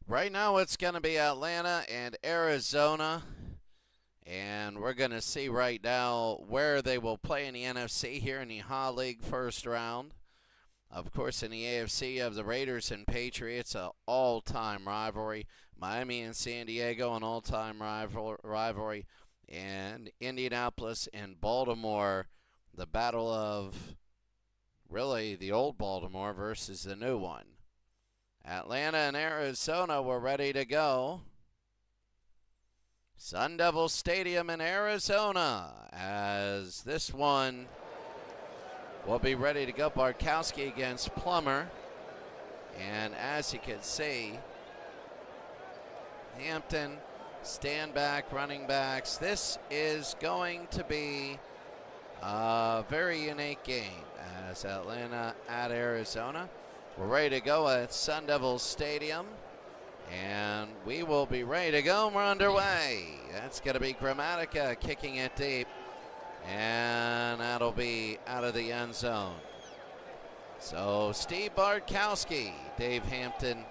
Right now it's going to be Atlanta and Arizona. And we're going to see right now where they will play in the NFC here in the Ha League first round. Of course, in the AFC, you have the Raiders and Patriots, an all-time rivalry. Miami and San Diego, an all-time rivalry. And Indianapolis and Baltimore, the battle of really the old Baltimore versus the new one. Atlanta and Arizona were ready to go. Sun Devil Stadium in Arizona, as this one will be ready to go. Barkowski against Plummer. And as you can see, Hampton, stand back, running backs. This is going to be a very unique game as Atlanta at Arizona. We're ready to go at Sun Devil Stadium. And we will be ready to go. We're underway. That's going to be Gramatica kicking it deep. And that'll be out of the end zone. So Steve Bartkowski, Dave Hampton,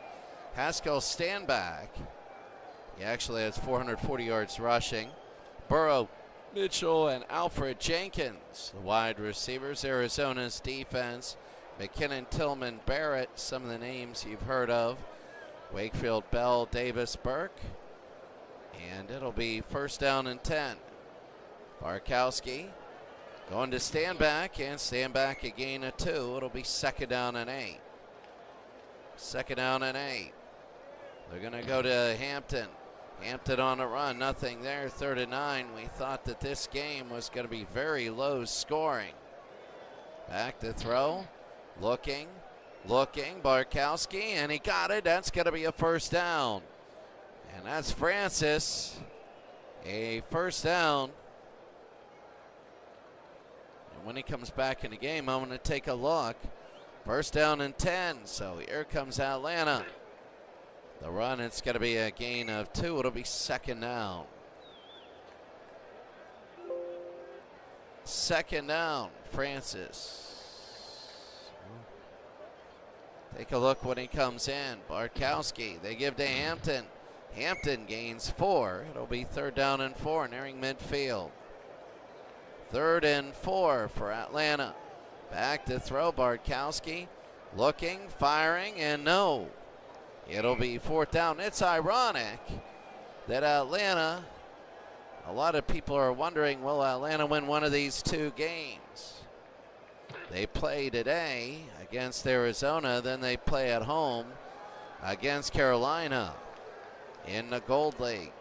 Haskell stand back. He actually has 440 yards rushing. Burrow, Mitchell, and Alfred Jenkins, the wide receivers. Arizona's defense, McKinnon, Tillman, Barrett, some of the names you've heard of. Wakefield, Bell, Davis, Burke. And it'll be first down and 10. Barkowski going to stand back and stand back a gain of 2. It'll be second down and 8. Second down and 8. They're going to go to Hampton. Hampton on a run, nothing there, 3rd and 9. We thought that this game was going to be very low scoring. Back to throw, looking, Barkowski, and he got it. That's going to be a first down. And that's Francis, a first down. And when he comes back in the game, I'm going to take a look. First down and 10, so here comes Atlanta. The run, it's going to be a gain of 2. It'll be second down. Second down, Francis. Take a look when he comes in. Bartkowski, they give to Hampton. Hampton gains 4. It'll be 3rd down and 4, nearing midfield. 3rd and 4 for Atlanta. Back to throw, Bartkowski. Looking, firing, and no. It'll be 4th down. It's ironic that Atlanta, a lot of people are wondering, will Atlanta win one of these 2 games? They play today against Arizona, then they play at home against Carolina in the Gold League.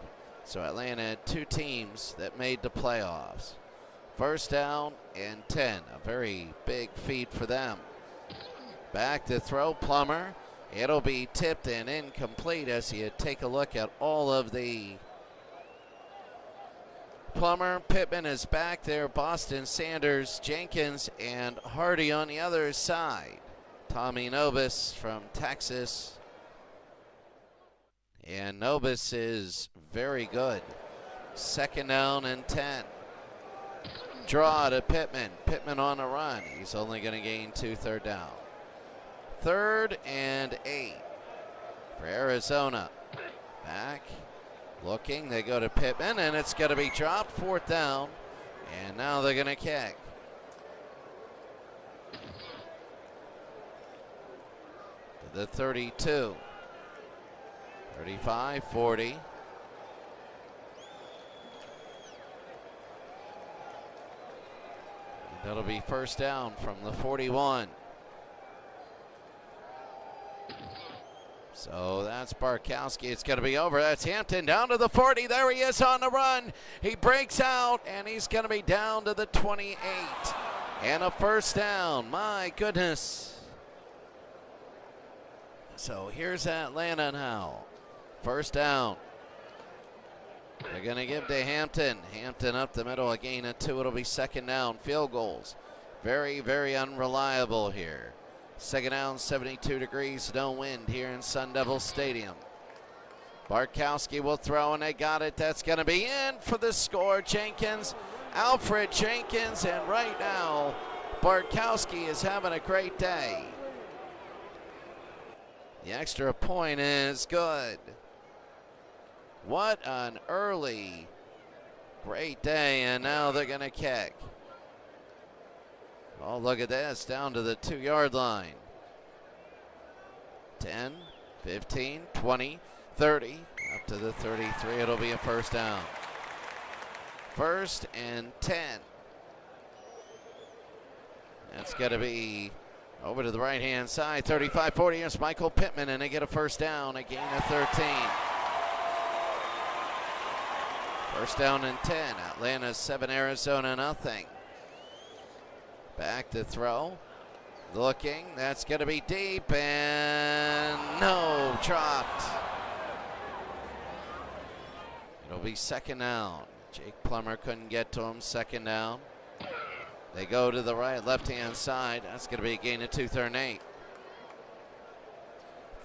So Atlanta had 2 teams that made the playoffs. First down and 10, a very big feat for them. Back to throw, Plummer. It'll be tipped and incomplete as you take a look at all of the Plummer. Pittman is back there. Boston, Sanders, Jenkins, and Hardy on the other side. Tommy Nobis from Texas. And Nobis is very good. Second down and 10. Draw to Pittman. Pittman on the run. He's only going to gain 2 third down. 3rd and 8 for Arizona. Back. Looking, they go to Pittman, and it's going to be dropped, 4th down, and now they're going to kick. To the 32, 35, 40. And that'll be first down from the 41. So that's Barkowski. It's going to be over. That's Hampton down to the 40. There he is on the run. He breaks out, and he's going to be down to the 28. And a first down. My goodness. So here's Atlanta now. First down. They're going to give to Hampton. Hampton up the middle, a gain of 2. It'll be second down. Field goals. Very, very unreliable here. Second down, 72 degrees, no wind here in Sun Devil Stadium. Bartkowski will throw, and they got it. That's going to be in for the score. Jenkins, Alfred Jenkins, and right now, Bartkowski is having a great day. The extra point is good. What an early, great day, and now they're going to kick. Oh, look at this, down to the 2-yard line. 10, 15, 20, 30, up to the 33. It'll be a first down. 1st and 10. That's going to be over to the right-hand side. 35-40. Here's Michael Pittman, and they get a first down, a gain of 13. First down and 10. Atlanta 7, Arizona nothing. Back to throw. Looking. That's going to be deep, and no, dropped. It'll be second down. Jake Plummer couldn't get to him. Second down. They go to the right, left-hand side. That's going to be a gain of 2, 3rd and 8.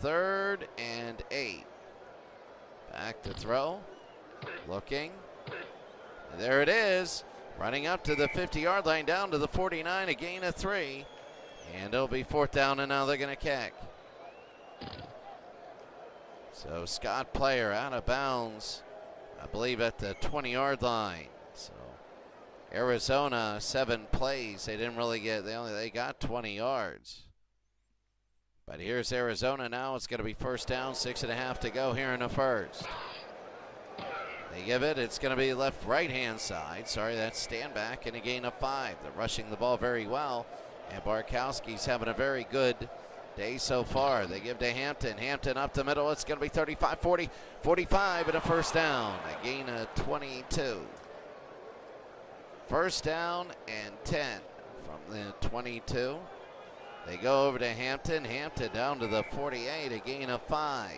3rd and 8. Back to throw. Looking. And there it is. Running up to the 50-yard line, down to the 49, a gain of 3. And it'll be 4th down, and now they're going to kick. So Scott Player out of bounds, I believe at the 20-yard line. So Arizona 7 plays. They didn't really get, they got 20 yards. But here's Arizona now. It's going to be first down, 6.5 to go here in the first. They give it. It's going to be left right-hand side. Sorry, that's stand back and a gain of 5. They're rushing the ball very well. And Barkowski's having a very good day so far. They give to Hampton. Hampton up the middle. It's going to be 35, 40, 45 and a first down. A gain of 22. First down and 10 from the 22. They go over to Hampton. Hampton down to the 48. A gain of 5.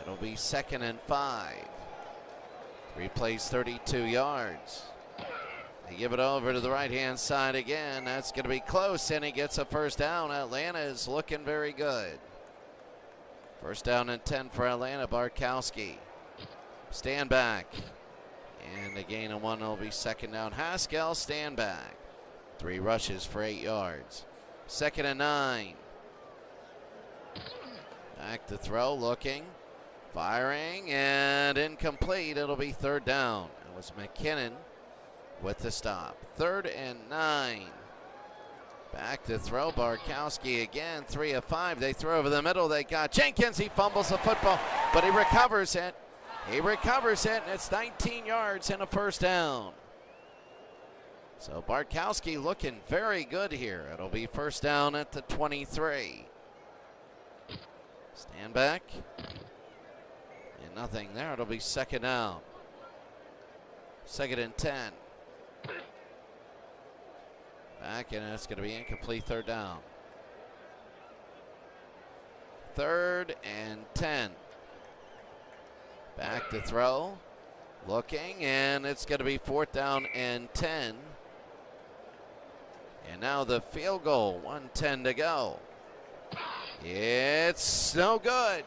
It'll be 2nd and 5. Replays 32 yards. They give it over to the right-hand side again. That's going to be close, and he gets a first down. Atlanta is looking very good. First down and 10 for Atlanta. Barkowski. Stand back. And a gain of 1 will be second down. Haskell, stand back. 3 rushes for 8 yards. 2nd and 9. Back to throw, looking. Firing, and incomplete. It'll be 3rd down. It was McKinnon with the stop. 3rd and 9. Back to throw. Barkowski again. 3 of 5. They throw over the middle. They got Jenkins. He fumbles the football, but he recovers it. He recovers it, and it's 19 yards and a first down. So Barkowski looking very good here. It'll be first down at the 23. Stand back. And nothing there. It'll be second down. 2nd and 10. Back, and it's going to be incomplete. 3rd down. 3rd and 10. Back to throw. Looking, and it's going to be 4th down and 10. And now the field goal. 1:10 to go. It's no good.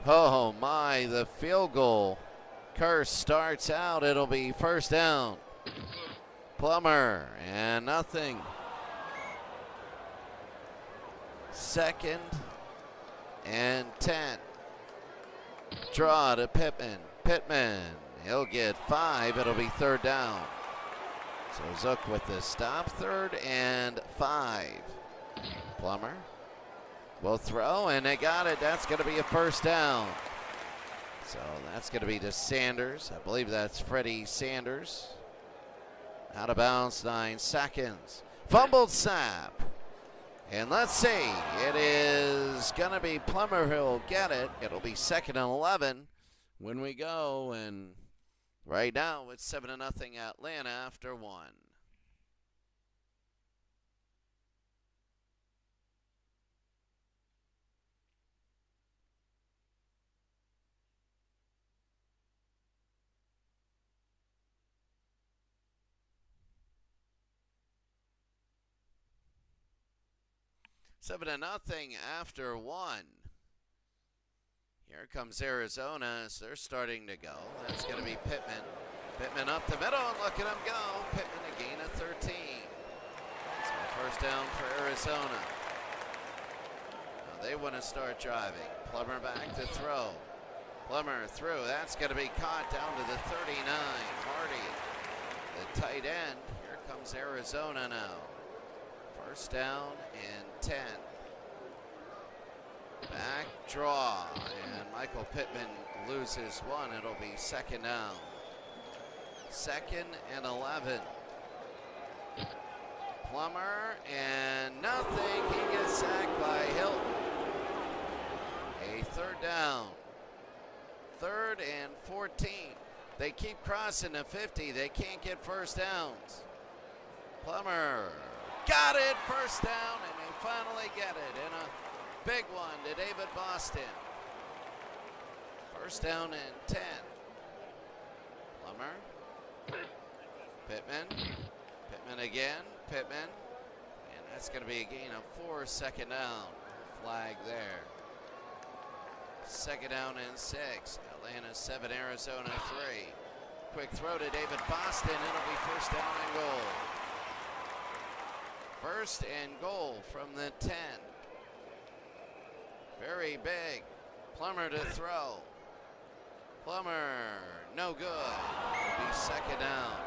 Oh my, the field goal curse starts out. It'll be first down. Plummer, and nothing. 2nd and 10. Draw to Pittman. Pittman, he'll get 5. It'll be 3rd down. So Zook with the stop. 3rd and 5. Plummer will throw, and they got it. That's going to be a first down. So that's going to be to Sanders. I believe that's Freddie Sanders. Out of bounds, 9 seconds. Fumbled snap. And let's see. It is going to be Plummer who'll get it. It'll be 2nd and 11 when we go. And right now it's 7-0 Atlanta after 1. Seven to nothing after 1. Here comes Arizona as they're starting to go. That's going to be Pittman. Pittman up the middle, and look at him go. Pittman a gain of 13. So first down for Arizona. Now they want to start driving. Plummer back to throw. Plummer through. That's going to be caught down to the 39. Hardy, the tight end. Here comes Arizona now. First down and 10. Back draw, and Michael Pittman loses one. It'll be second down. Second and 11. Plummer, and nothing. He gets sacked by Hilton. A third down. Third and 14. They keep crossing the 50. They can't get first downs. Plummer got it, first down, and they finally get it in a big one to David Boston. First down and 10. Plummer. Pittman. Pittman again. Pittman. And that's going to be a gain of 4, second down. Flag there. Second down and 6. Atlanta 7, Arizona 3. Quick throw to David Boston. It'll be first down and goal. First and goal from the 10. Very big. Plummer to throw. Plummer, no good. It'll be second down.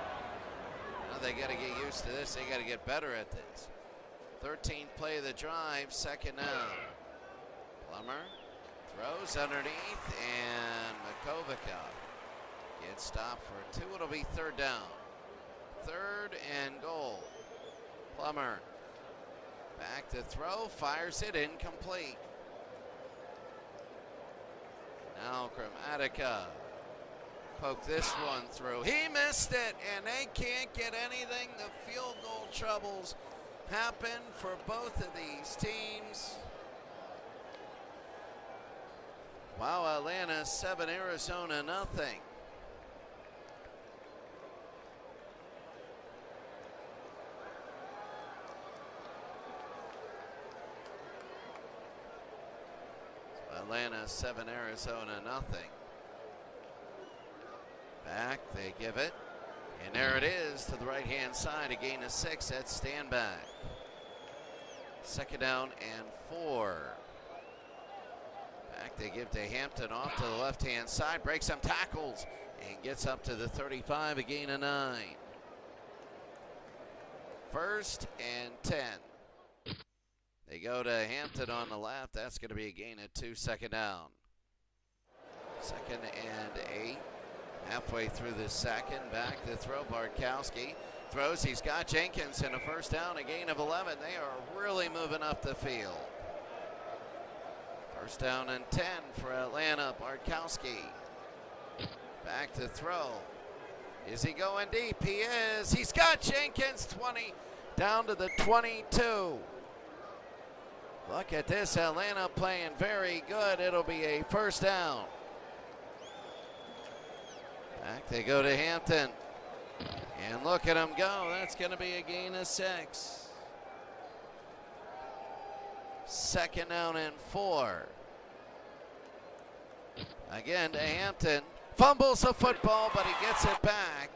Now they got to get used to this. They got to get better at this. 13th play of the drive, second down. Plummer throws underneath, and Makovica gets stopped for 2. It'll be third down. Third and goal. Plummer back to throw, fires it incomplete. Now Chromatica poke this one through. He missed it, and they can't get anything. The field goal troubles happen for both of these teams. Wow, Atlanta 7, Arizona nothing. Atlanta 7, Arizona nothing. Back, they give it. And there it is to the right-hand side, a gain of 6. That's stand back. Second down and 4. Back, they give to Hampton off to the left-hand side, breaks some tackles, and gets up to the 35, a gain of 9. First and 10. They go to Hampton on the left. That's going to be a gain of 2, second down. Second and 8. Halfway through the second. Back to throw. Bartkowski throws. He's got Jenkins in a first down, a gain of 11. They are really moving up the field. First down and 10 for Atlanta. Bartkowski back to throw. Is he going deep? He is. He's got Jenkins 20 down to the 22. Look at this, Atlanta playing very good. It'll be a first down. Back they go to Hampton. And look at him go. That's going to be a gain of 6. Second down and 4. Again to Hampton. Fumbles the football, but he gets it back.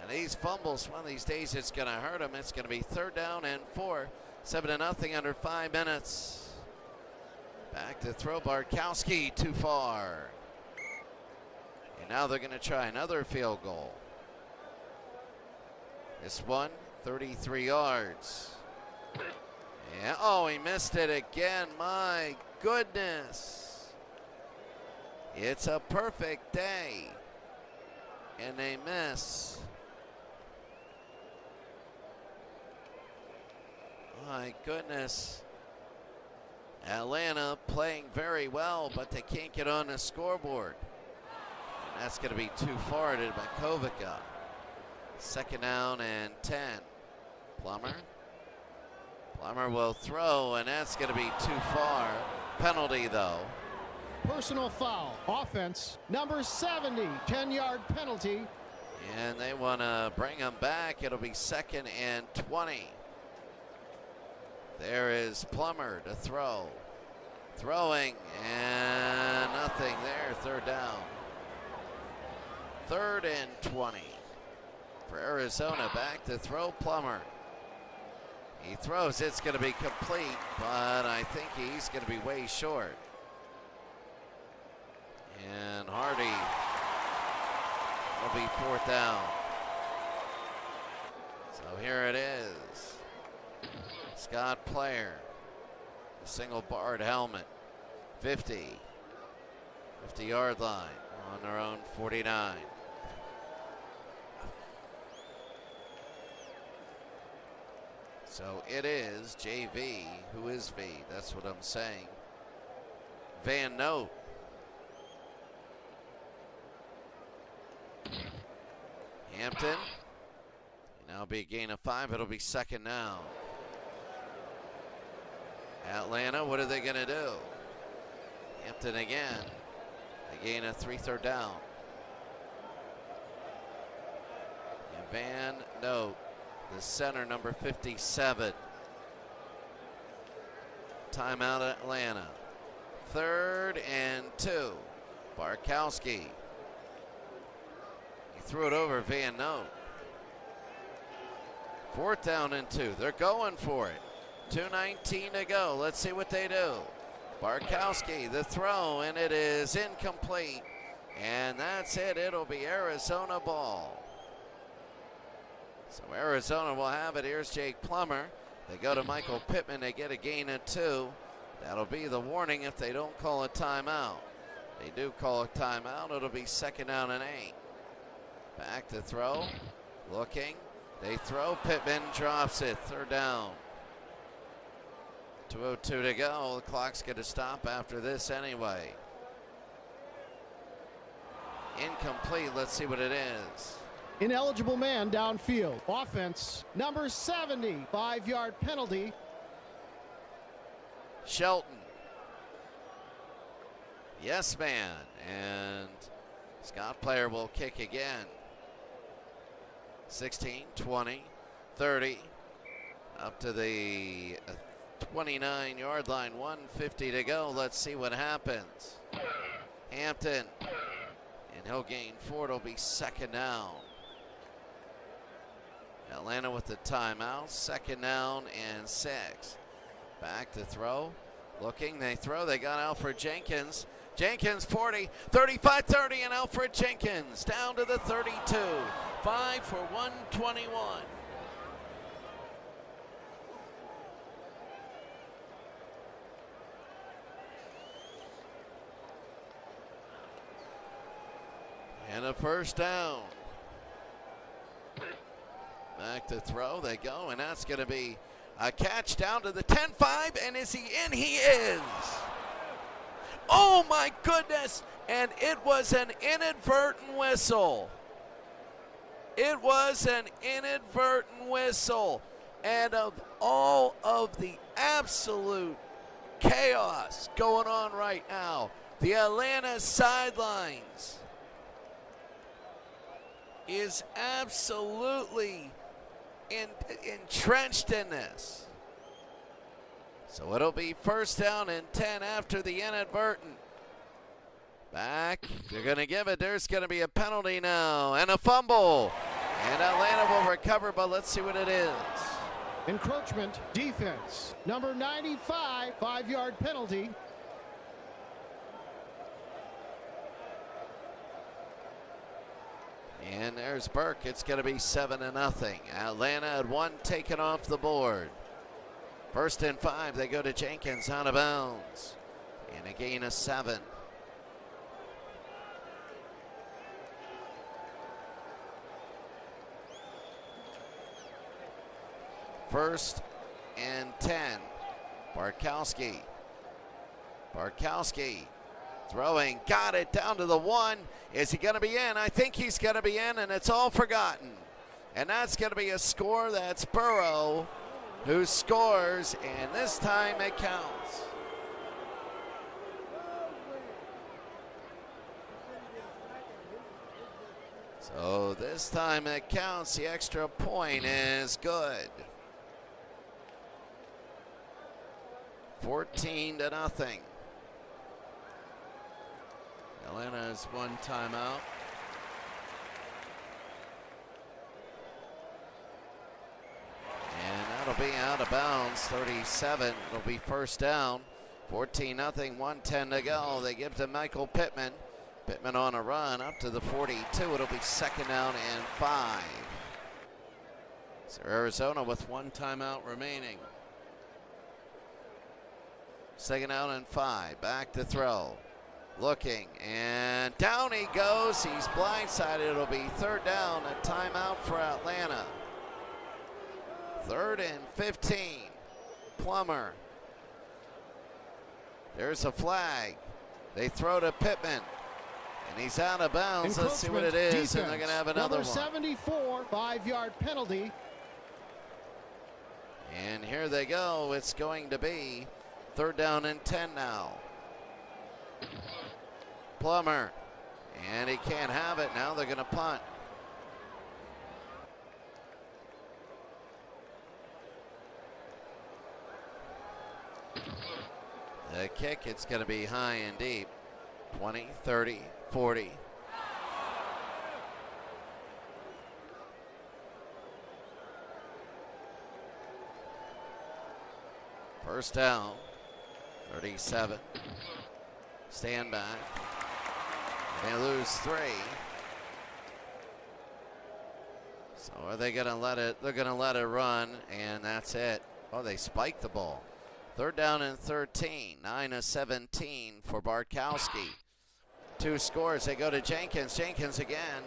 And these fumbles, one of these days it's going to hurt him. It's going to be third down and 4. 7-0 under 5 minutes. Back to throw. Bartkowski too far. And now they're going to try another field goal. This one, 33 yards. Yeah, oh, he missed it again. My goodness. It's a perfect day. And they miss. My goodness. Atlanta playing very well, but they can't get on the scoreboard. And that's going to be too far to Makovica. Second down and 10. Plummer. Plummer will throw, and that's going to be too far. Penalty, though. Personal foul. Offense, number 70, 10-yard penalty. And they want to bring him back. It'll be second and 20. There is Plummer to throw. Throwing, and nothing there. Third down. 3rd and 20 for Arizona. Back to throw Plummer. He throws, it's going to be complete, but I think he's going to be way short. And Hardy will be 4th down. So here it is. Scott Player, a single barred helmet, 50-yard line on their own 49. So it is JV, who is V, that's what I'm saying. Van Note. Hampton. Now be a gain of 5, it'll be 2nd down. Atlanta, what are they gonna do? Hampton again. A gain of 3, 3rd down. And Van Note, the center, number 57. Timeout Atlanta. 3rd and 2. Barkowski. He threw it over Van Note. 4th down and 2. They're going for it. 2:19 to go. Let's see what they do. Barkowski, the throw, and it is incomplete. And that's it. It'll be Arizona ball. So Arizona will have it. Here's Jake Plummer. They go to Michael Pittman. They get a gain of 2. That'll be the warning if they don't call a timeout. They do call a timeout. It'll be 2nd down and 8. Back to throw. Looking. They throw. Pittman drops it. 3rd down. 2:02 to go. The clock's going to stop after this anyway. Incomplete. Let's see what it is. Ineligible man downfield. Offense, number 70, 5-yard penalty. Shelton. Yes, man. And Scott Player will kick again. 16, 20, 30. Up to the 29-yard line. 1:50 to go. Let's see what happens. Hampton. And he'll gain 4. It'll be 2nd down. Atlanta with the timeout. 2nd down and 6. Back to throw. Looking, they throw. They got Alfred Jenkins. Jenkins 40, 35, 30, and Alfred Jenkins down to the 32. 5 for 121. And a 1st down. Back to throw, they go, and that's going to be a catch down to the 10-5, and is he in? He is. Oh my goodness, and it was an inadvertent whistle. It was an inadvertent whistle, and of all of the absolute chaos going on right now, the Atlanta sidelines is absolutely entrenched in this. So it'll be 1st down and 10 after the inadvertent. Back, they're going to give it. There's going to be a penalty now and a fumble. And Atlanta will recover, but let's see what it is. Encroachment defense, number 95, 5-yard penalty. And there's Burke. It's going to be 7-0. Atlanta had 1 taken off the board. 1st and 5. They go to Jenkins out of bounds. And a gain of 7. First and 10. Barkowski. Barkowski throwing, got it down to the 1. Is he going to be in? I think he's going to be in, and it's all forgotten. And that's going to be a score. That's Burrow who scores, and this time it counts. So this time it counts. The extra point is good. 14-0. Atlanta has 1 timeout. That'll be out of bounds. 37. It'll be first down. 14-0, 1:10 to go. They give to Michael Pittman. Pittman on a run up to the 42. It'll be second down and 5. So Arizona with 1 timeout remaining. Second down and 5. Back to throw. Looking, and down he goes. He's blindsided. It'll be third down. A timeout for Atlanta. 3rd and 15. Plummer. There's a flag. They throw to Pittman. And he's out of bounds. Let's see what it is. Defense. And they're going to have another Number 74, 5-yard penalty. And here they go. It's going to be 3rd down and 10 now. Plummer. And he can't have it. Now they're going to punt. The kick, it's going to be high and deep. 20, 30, 40. First down, 37. Stand back. They lose 3. So are they going to let it? They're going to let it run, and that's it. Oh, they spiked the ball. 3rd down and 13. 9-17 for Bartkowski. 2 scores. They go to Jenkins. Jenkins again.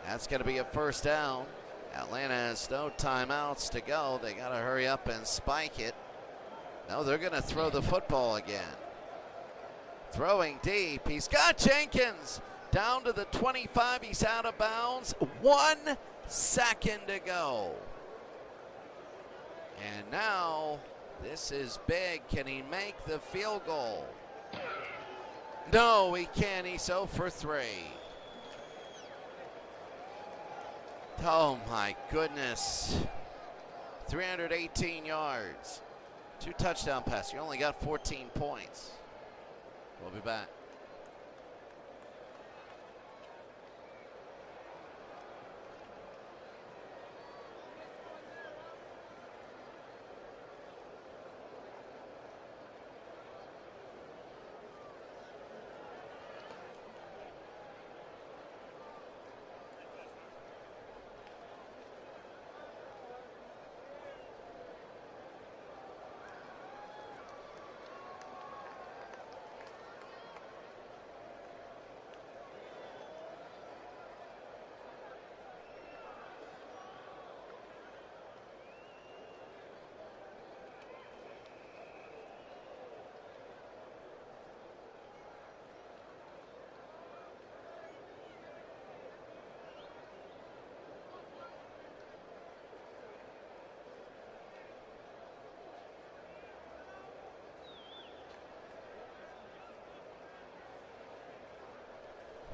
That's going to be a first down. Atlanta has no timeouts to go. They got to hurry up and spike it. No, they're going to throw the football again. Throwing deep. He's got Jenkins down to the 25. He's out of bounds. 1 second to go. And now this is big. Can he make the field goal? No, he can't. He's 0 for 3. Oh my goodness. 318 yards. 2 touchdown passes. You only got 14 points. We'll be back.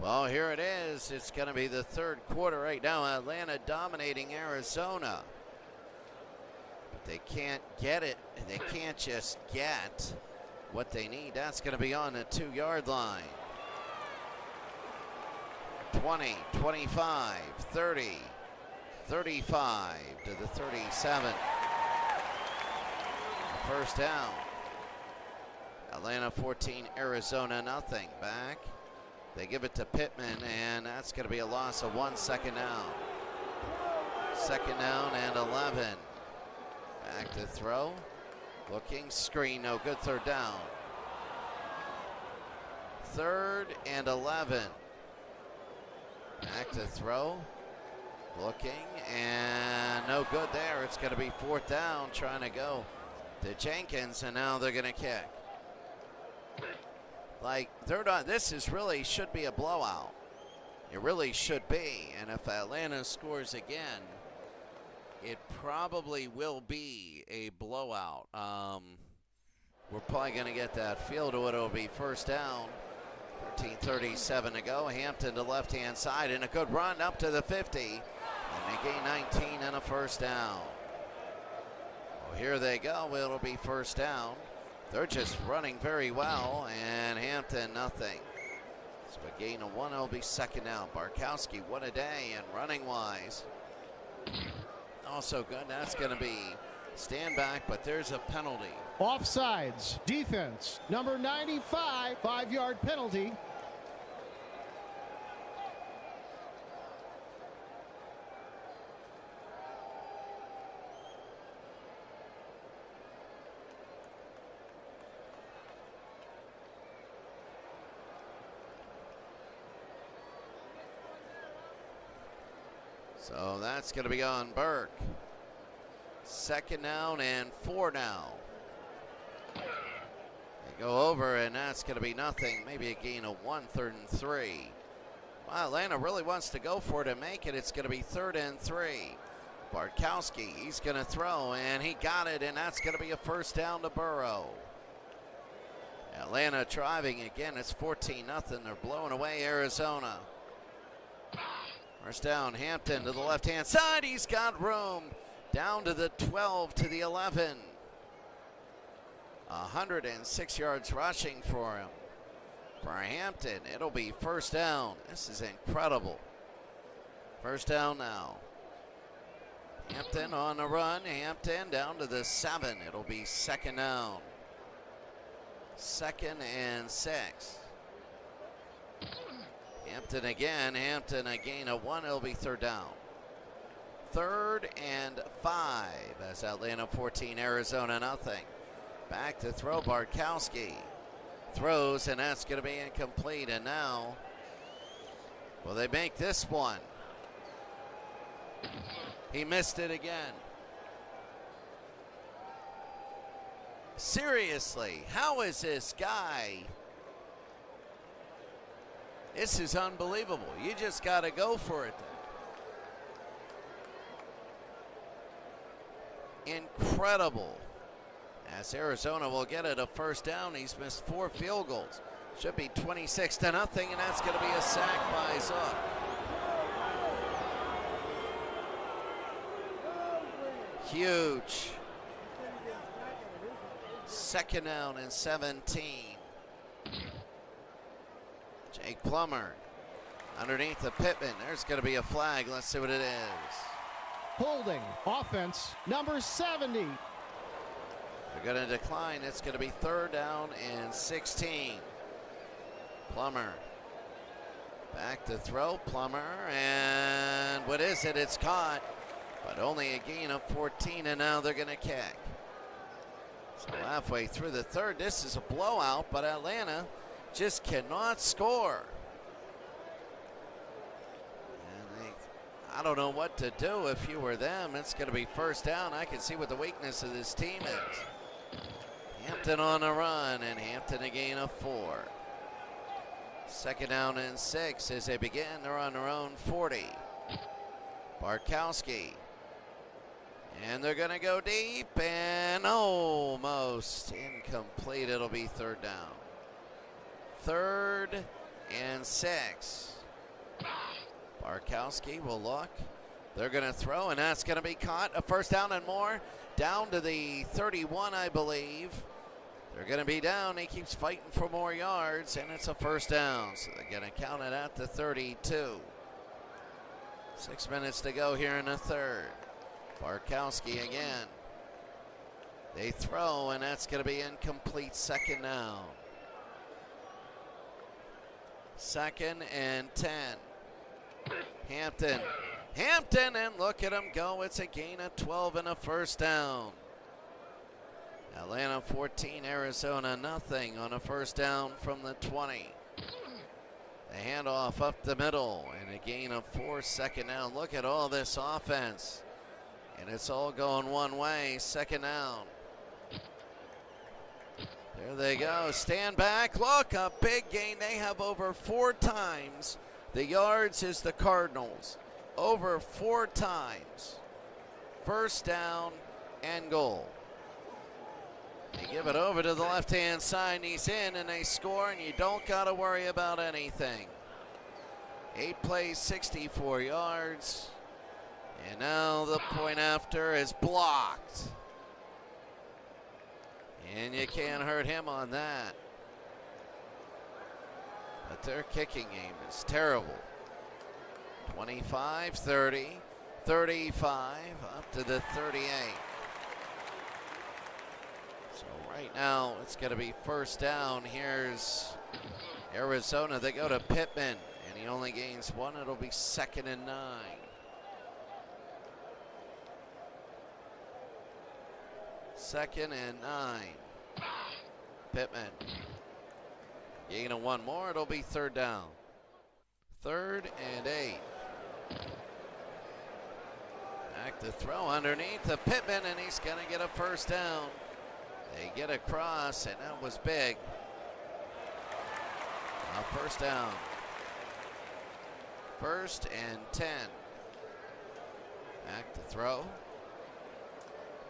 Well, here it is. It's going to be the 3rd quarter right now. Atlanta dominating Arizona. But they can't get it. They can't just get what they need. That's going to be on the 2-yard line. 20, 25, 30, 35 to the 37. First down. Atlanta 14, Arizona nothing. Back. They give it to Pittman, and that's going to be a loss of 1 second down. 2nd down and 11. Back to throw. Looking, screen, no good. 3rd down. 3rd and 11. Back to throw. Looking, and no good there. It's going to be 4th down, trying to go to Jenkins, and now they're going to kick. Like, this should be a blowout. It really should be. And if Atlanta scores again, it probably will be a blowout. We're probably going to get that field to it. It'll be first down. 13:37 to go. Hampton to left-hand side, and a good run up to the 50. And they gain 19 and a first down. Well, here they go. It'll be first down. They're just running very well, and Hampton nothing. So a gain of 1, it'll be second down. Bartkowski, what a day, and running wise. Also good, that's going to be Stand back, but there's a penalty. Offsides. Defense. Number 95. 5-yard penalty. So that's going to be on Burke. 2nd down and 4 now. They go over, and that's going to be nothing. Maybe a gain of 1, 3rd and 3. Wow, Atlanta really wants to go for it and make it. It's going to be 3rd and 3. Bartkowski, he's going to throw, and he got it, and that's going to be a 1st down to Burrow. Atlanta driving again. It's 14-0. They're blowing away Arizona. 1st down, Hampton to the left-hand side. He's got room. Down to the 12, to the 11. 106 yards rushing for him. For Hampton, it'll be 1st down. This is incredible. 1st down now. Hampton on the run. Hampton down to the 7. It'll be 2nd down. 2nd and 6. Hampton again. Hampton a gain of 1. It'll be 3rd down. 3rd and 5 as Atlanta 14, Arizona nothing. Back to throw. Bartkowski throws, and that's going to be incomplete. And now, will they make this one? He missed it again. Seriously, how is this guy? This is unbelievable. You just got to go for it. Incredible. As Arizona will get it a 1st down. He's missed 4 field goals. Should be 26-0, and that's going to be a sack by Zook. Huge. 2nd down and 17. Jake Plummer underneath the Pittman. There's going to be a flag. Let's see what it is. Holding. Offense. Number 70. They're going to decline. It's going to be 3rd down and 16. Plummer back to throw. Plummer, and what is it? It's caught, but only a gain of 14, and now they're going to kick. So halfway through the 3rd, this is a blowout, but Atlanta just cannot score. And I don't know what to do if you were them. It's going to be 1st down. I can see what the weakness of this team is. Hampton on a run, and Hampton a gain of 4. 2nd down and 6 as they begin. They're on their own 40. Bartkowski. And they're going to go deep, and almost incomplete. It'll be 3rd down. 3rd and 6. Bartkowski will look. They're going to throw, and that's going to be caught. A 1st down and more. Down to the 31, I believe. They're going to be down. He keeps fighting for more yards, and it's a 1st down. So they're going to count it at the 32. 6 minutes to go here in the 3rd. Bartkowski again. They throw, and that's going to be incomplete. 2nd down. 2nd and 10. Hampton. Hampton, and look at him go. It's a gain of 12 and a 1st down. Atlanta 14, Arizona nothing on a 1st down from the 20. The handoff up the middle, and a gain of 4. 2nd down. Look at all this offense, and it's all going one way. 2nd down. There they go. Stand back. Look, a big gain. They have over 4 times the yards as the Cardinals. Over 4 times. 1st down and goal. They give it over to the left-hand side, and he's in, and they score, and you don't got to worry about anything. 8 plays, 64 yards. And now the point after is blocked. And you can't hurt him on that. But their kicking game is terrible. 25, 30, 35, up to the 38. Right now, it's going to be first down. Here's Arizona. They go to Pittman, and he only gains one. It'll be 2nd and 9. Second and 9. Pittman. Gain of one more. It'll be 3rd down. 3rd and 8. Back to throw underneath to Pittman, and he's going to get a first down. They get across, and that was big. First down. 1st and 10. Back to throw.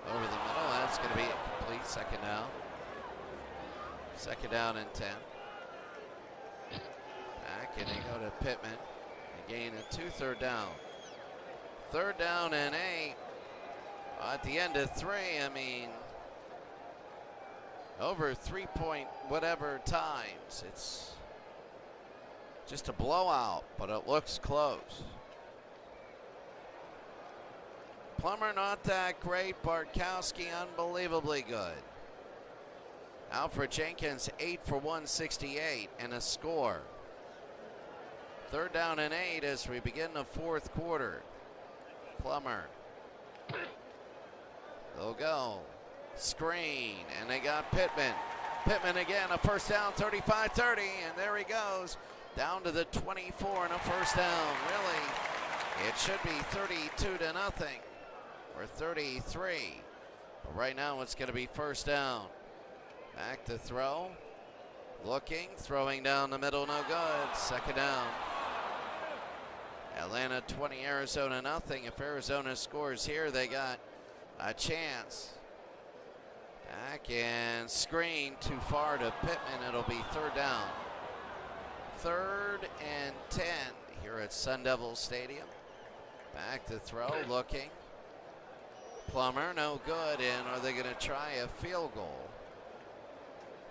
Over the middle. That's going to be a complete 2nd down. 2nd down and 10. Back, and they go to Pittman. They gain a 2 3rd down. 3rd down and 8. At the end of 3, I mean, over 3 point whatever times. It's just a blowout, but it looks close. Plummer not that great. Bartkowski unbelievably good. Alfred Jenkins 8 for 168 and a score. 3rd down and 8 as we begin the 4th quarter. Plummer. They'll go. Screen, and they got Pittman. Pittman again, a first down, 35-30, and there he goes. Down to the 24 and a first down. Really, it should be 32 to nothing, or 33. But right now it's going to be first down. Back to throw. Looking, throwing down the middle, no good. 2nd down. Atlanta 20, Arizona nothing. If Arizona scores here, they got a chance. Back and screen too far to Pittman. It'll be 3rd down. 3rd and 10 here at Sun Devil Stadium. Back to throw, looking. Plummer, no good. And are they going to try a field goal?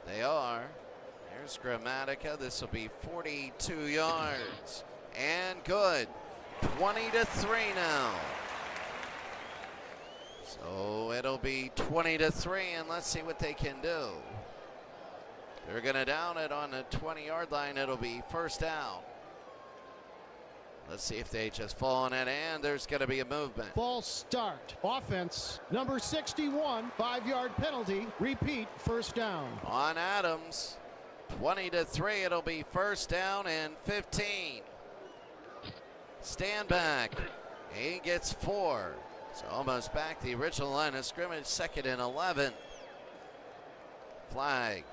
They are. There's Grammatica. This will be 42 yards. And good. 20-3 now. So it'll be 20-3, and let's see what they can do. They're going to down it on the 20-yard line. It'll be first down. Let's see if they just fall on it, and there's going to be a movement. False start. Offense, number 61, 5-yard penalty. Repeat, first down. On Adams, 20-3. It'll be first down and 15. Stand back. He gets 4. So almost back to the original line of scrimmage. 2nd and 11. Flag.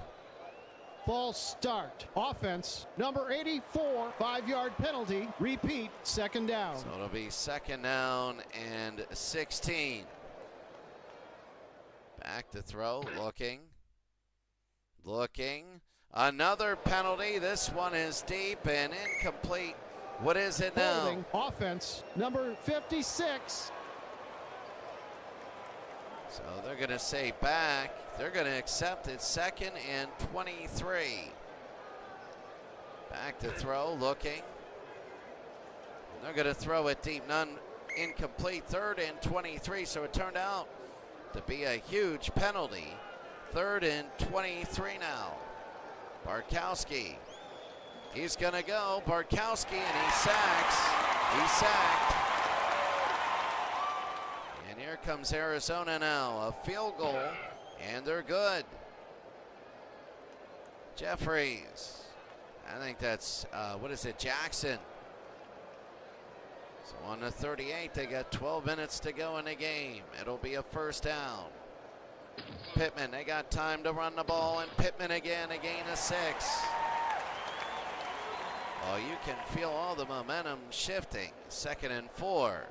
False start. Offense, number 84, 5-yard penalty. Repeat, 2nd down. So it'll be 2nd down and 16. Back to throw, looking. Looking. Another penalty. This one is deep and incomplete. What is it now? Holding. Offense, number 56. So they're going to say back. They're going to accept it. 2nd and 23. Back to throw, looking. And they're going to throw it deep. None incomplete. 3rd and 23. So it turned out to be a huge penalty. 3rd and 23 now. Bartkowski. He's going to go. Bartkowski, and he sacks. He's sacked. And here comes Arizona now. A field goal, and they're good. Jeffries. I think that's, what is it, Jackson. So on the 38, they got 12 minutes to go in the game. It'll be a first down. Pittman, they got time to run the ball, and Pittman again, a gain of 6. Oh, you can feel all the momentum shifting. 2nd and 4.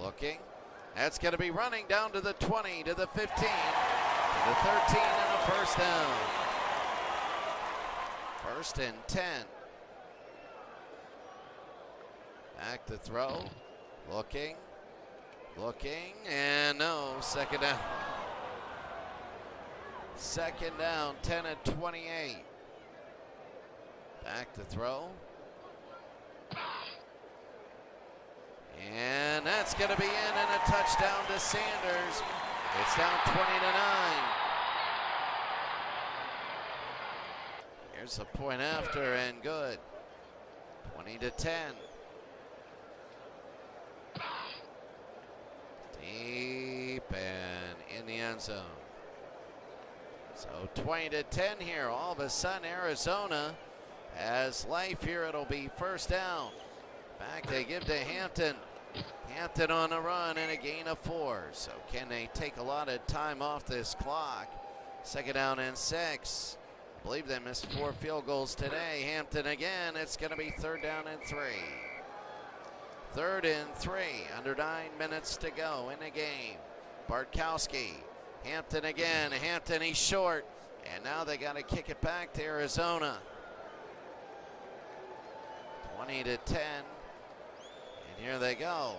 Looking. That's going to be running down to the 20, to the 15, to the 13, and a first down. 1st and 10. Back to throw. Looking. Looking, and no, 2nd down. 2nd down, 10 and 28. Back to throw. And that's going to be in, and a touchdown to Sanders. It's down 20-9. Here's the point after and good. 20-10. Deep and in the end zone. So 20-10 here. All of a sudden Arizona has life here. It'll be first down. Back they give to Hampton. Hampton on the run and a gain of 4. So can they take a lot of time off this clock? Second down and 6. I believe they missed 4 field goals today. Hampton again. It's going to be third down and 3. Third and 3. Under 9 minutes to go in the game. Bartkowski. Hampton again. Hampton, he's short. And now they got to kick it back to Arizona. 20-10. And here they go.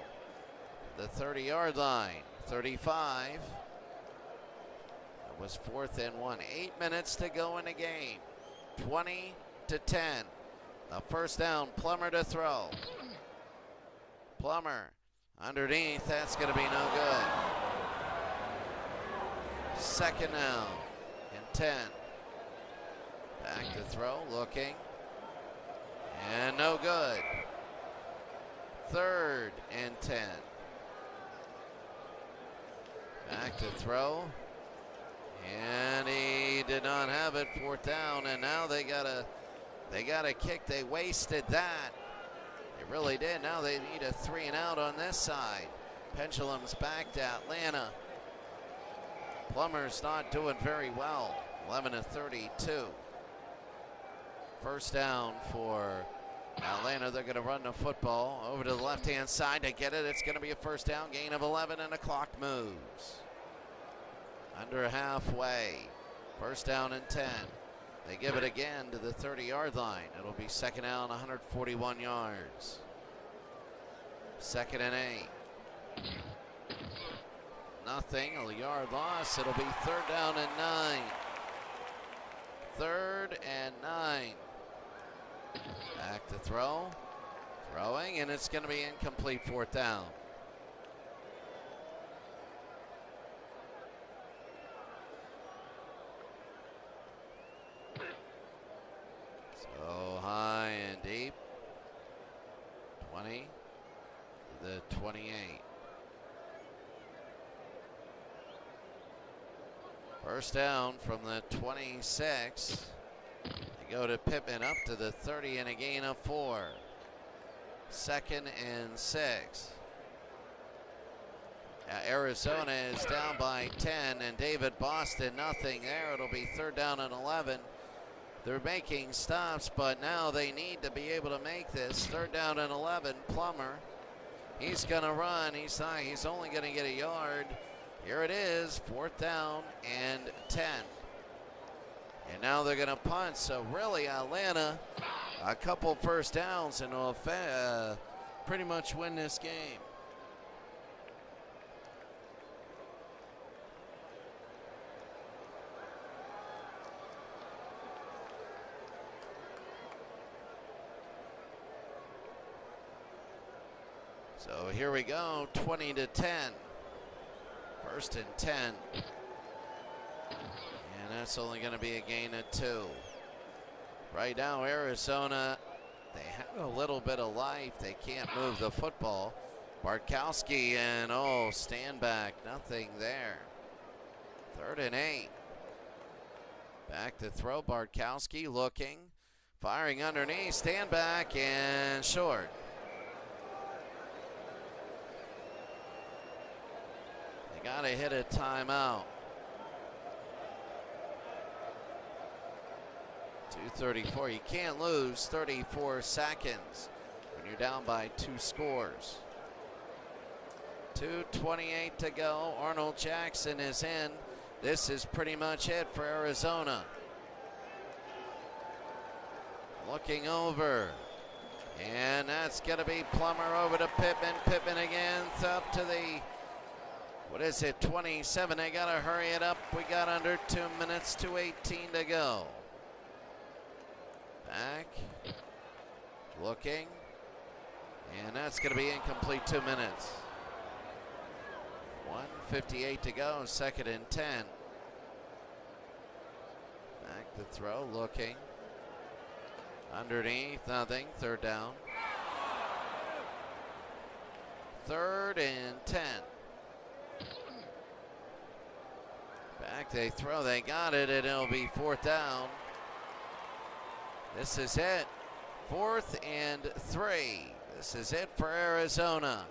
The 30-yard line. 35. That was 4th and 1. 8 minutes to go in the game. 20-10. The first down. Plummer to throw. Plummer underneath. That's going to be no good. Second down and 10. Back to throw. Looking. And no good. Third and 10. Back to throw. And he did not have it. Fourth down. And now they gotta kick. They wasted that. They really did. Now they need a 3 and out on this side. Pendulum's back to Atlanta. Plummer's not doing very well. 11-32. First down for Atlanta. They're going to run the football over to the left-hand side to get it. It's going to be a first down, gain of 11, and the clock moves. Under halfway. First down and 10. They give it again to the 30-yard line. It'll be second down, 141 yards. Second and 8. Nothing, a yard loss. It'll be third down and 9. Third and 9. Back to throw. Throwing, and it's going to be incomplete. Fourth down. So high and deep. 20 to the 28. First down from the 26. They go to Pittman up to the 30 and a gain of 4. Second and 6. Arizona is down by 10, and David Boston nothing there. It'll be third down and 11. They're making stops, but now they need to be able to make this. Third down and 11. Plummer, he's going to run. He's only going to get a yard. Here it is, fourth down and 10. And now they're going to punt. So really, Atlanta, a couple first downs and will pretty much win this game. So here we go, 20 to 10. First and 10. And that's only going to be a gain of 2. Right now, Arizona, they have a little bit of life. They can't move the football. Bartkowski and, stand back. Nothing there. Third and 8. Back to throw. Bartkowski looking. Firing underneath. Stand back and short. They got to hit a timeout. 2:34. You can't lose 34 seconds when you're down by 2 scores. 2:28 to go. Arnold Jackson is in. This is pretty much it for Arizona. Looking over. And that's going to be Plummer over to Pittman. Pittman again up to the, 27. They got to hurry it up. We got under 2 minutes, 2:18 to go. Back. Looking. And that's going to be incomplete. 2 minutes. 1:58 to go, 2nd and 10. Back to throw, looking. Underneath, nothing, 3rd down. 3rd and 10. Back they throw, they got it, and it'll be 4th down. This is it. 4th and 3. This is it for Arizona.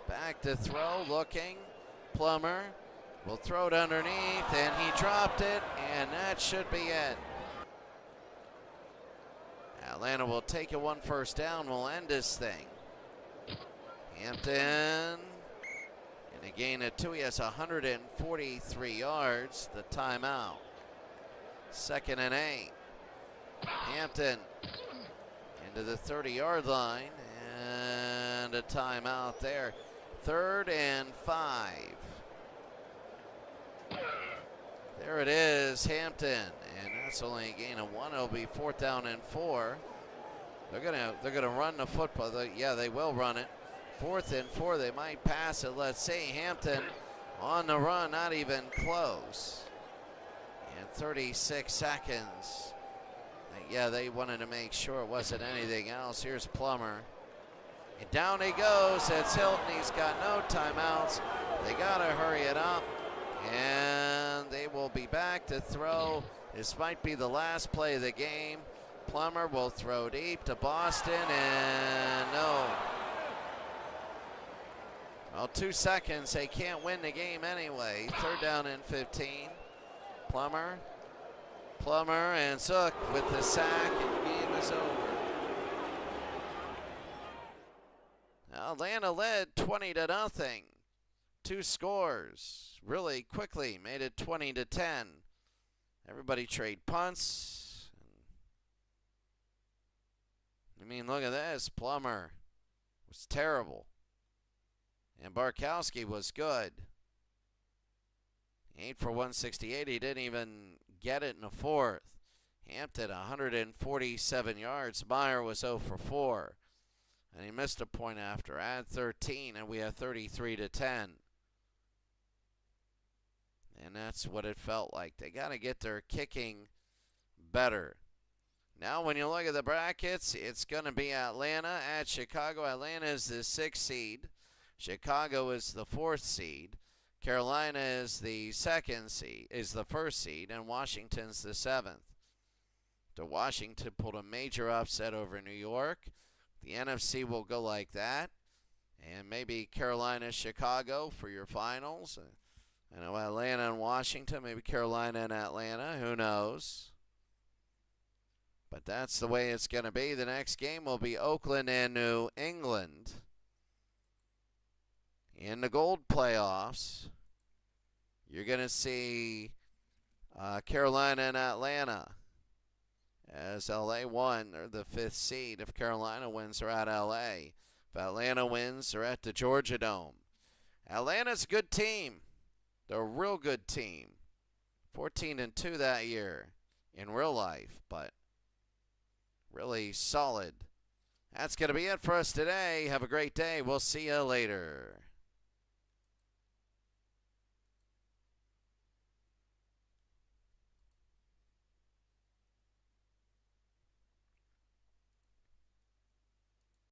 Back to throw, looking. Plummer will throw it underneath, and he dropped it, and that should be it. Atlanta will take it, 1 first down, will end this thing. Hampton, and a gain of 2. He has 143 yards. The timeout. 2nd and 8. Hampton into the 30-yard line, and a timeout there. 3rd and 5. There it is, Hampton, and that's only a gain of 1. It'll be 4th down and 4. They're gonna run the football. Yeah, they will run it. 4th and 4. They might pass it. Let's see. Hampton on the run, not even close. And 36 seconds. Yeah, they wanted to make sure it wasn't anything else. Here's Plummer. And down he goes. That's Hilton. He's got no timeouts. They got to hurry it up. And they will be back to throw. This might be the last play of the game. Plummer will throw deep to Boston, and no. Well, 2 seconds. They can't win the game anyway. 3rd down and 15. Plummer, and Zook with the sack, and the game is over. Atlanta led 20-0. 2 scores really quickly, made it 20-10. Everybody trade punts. I mean, look at this. Plummer was terrible, and Barkowski was good. 8 for 168. He didn't even get it in the 4th. Hampton 147 yards. Meyer was 0 for 4. And he missed a point after. Add 13, and we have 33-10. And that's what it felt like. They got to get their kicking better. Now when you look at the brackets, it's going to be Atlanta at Chicago. Atlanta is the 6th seed. Chicago is the 4th seed. Carolina is the 2nd seed, is the 1st seed, and Washington's the 7th. So Washington pulled a major upset over New York. The NFC will go like that. And maybe Carolina, Chicago for your finals. I know Atlanta and Washington, maybe Carolina and Atlanta, who knows. But that's the way it's going to be. The next game will be Oakland and New England in the gold playoffs. You're going to see Carolina and Atlanta. As LA won, they're the 5th seed. If Carolina wins, they're at LA. If Atlanta wins, they're at the Georgia Dome. Atlanta's a good team. They're a real good team. 14-2 that year in real life, but really solid. That's going to be it for us today. Have a great day. We'll see you later.